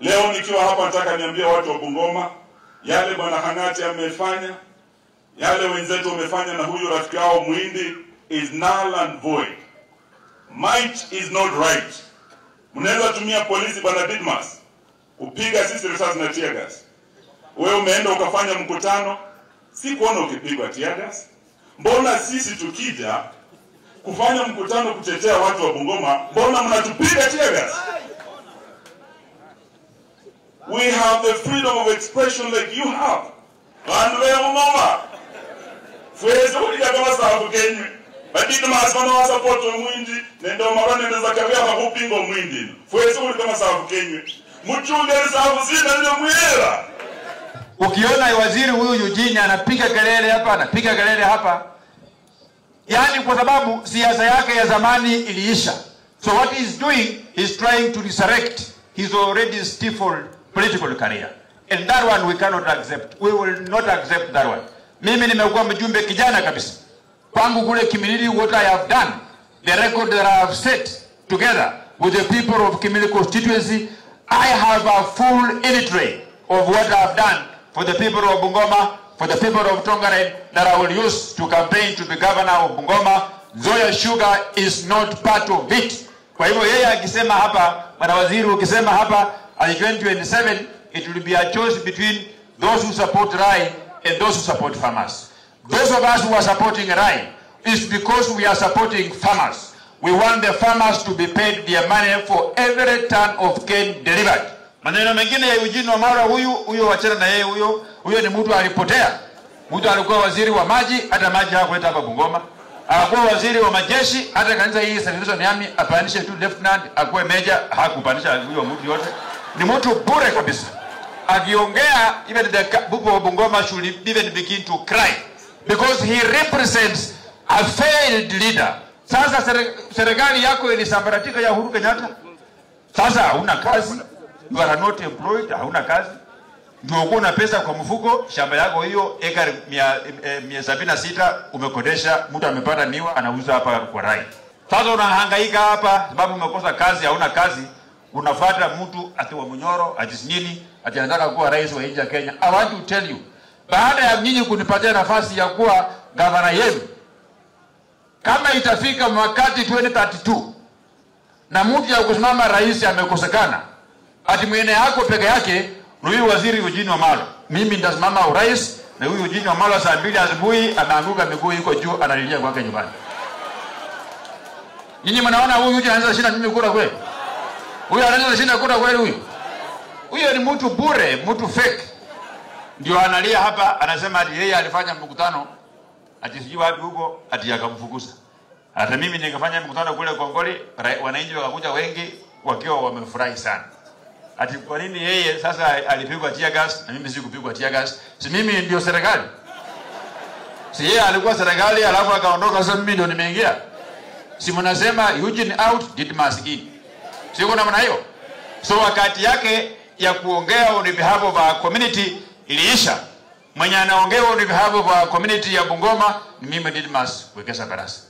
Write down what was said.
Leo nikiwa hapa nataka niambie watu wa Bungoma, yale bwana Hang'ati amefanya, yale wenzetu wamefanya na huyu rafiki yao Muhindi is null and void. Might is not right. Mnaweza tumia polisi bwana Didmas kupiga sisi risasi na tear gas. Wewe umeenda ukafanya mkutano, si kuona ukipigwa tear gas. Mbona sisi tukija kufanya mkutano kutetea watu wa Bungoma, mbona mnatupiga tear gas? We have the freedom of expression like you have. Bandu ya Bungoma. Fuwezi kuja kama sababu Kenya. Badini maasmano wa support wa Mwindi, nendo mabane neza kawia makupingo Mwindi. Fuwezi kuja kama sababu Kenya. Mchunge sababu zina ndio mwela. Ukiona waziri huyu Eugene anapiga kelele hapa, anapiga kelele hapa, yani kwa sababu siasa yake ya zamani iliisha. So what he's doing is trying to resurrect his already stifled political career. And that one we cannot accept. We will not accept that one. Mimi nimekuwa mjumbe kijana kabisa. Pangu kule Kimilili, what I have done, the record that I have set together with the people of Kimilili constituency, I have a full inventory of what I have done for the people of Bungoma, for the people of Tongaren, that I will use to campaign to be governor of Bungoma. Zoya Sugar is not part of it. Kwa hivyo yeye akisema hapa, bwana waziri ukisema hapa, at 2027, it will be a choice between those who support Rai and those who support farmers. Those of us who are supporting Rai is because we are supporting farmers. We want the farmers to be paid their money for every ton of cane delivered. Maneno mengine ya Eugene Wamalwa huyo wachana na yeye huyo ni mtu alipotea. Mtu alikuwa waziri wa maji, hata maji hakuleta hapa Bungoma. Alikuwa waziri wa majeshi, hata kanisa hii Salvation Army apandishe tu lieutenant, akuwe major, hakupandisha huyo mtu yote. Ni mtu bure kabisa. Akiongea, even the people of Bungoma should even begin to cry, because he represents a failed leader. Sasa serikali yako ilisambaratika ya Uhuru Kenyatta. Sasa hauna kazi, you are not employed, hauna kazi. Ndio uko na pesa kwa mfuko, shamba yako hiyo ekari 176 umekodesha, mtu amepata miwa anauza hapa kwa Rai. Sasa unahangaika hapa sababu umekosa kazi, hauna kazi, unafuata mtu atiwa Munyoro, ati nini, ati anataka kuwa rais wa nchi ya Kenya. I want to tell you, baada ya nyinyi kunipatia nafasi ya kuwa gavana yenu, kama itafika mwakati 2032 na mtu ya kusimama rais amekosekana, ati mwene yako peke yake, huyu waziri Eugene Wamalwa, mimi ndasimama urais, na huyu Eugene Wamalwa saa 2 asubuhi anaanguka miguu iko juu analilia kwake nyumbani. Nyinyi mnaona huyu Eugene anaweza shinda mimi kura kweli? Huyu anaweza shinda kura kweli huyu? Huyo ni mtu bure, mtu fake. Ndio analia hapa, anasema ati yeye alifanya mkutano ati sijui wapi huko, ati akamfukuza. Hata mimi ningefanya mkutano kule Kongoli, wananchi wakakuja wengi wakiwa wamefurahi sana. Ati kwa nini yeye sasa alipigwa tear gas na mimi sikupigwa tear gas? Si mimi ndio serikali? Si yeye alikuwa serikali alafu akaondoka, sasa mimi ndio nimeingia? Si mnasema Eugene out, Didmas in. Sio namna hiyo? So wakati yake ya kuongea on behalf of our community iliisha. Mwenye anaongea on behalf of our community ya Bungoma ni mimi Didmas Wekesa Barasa.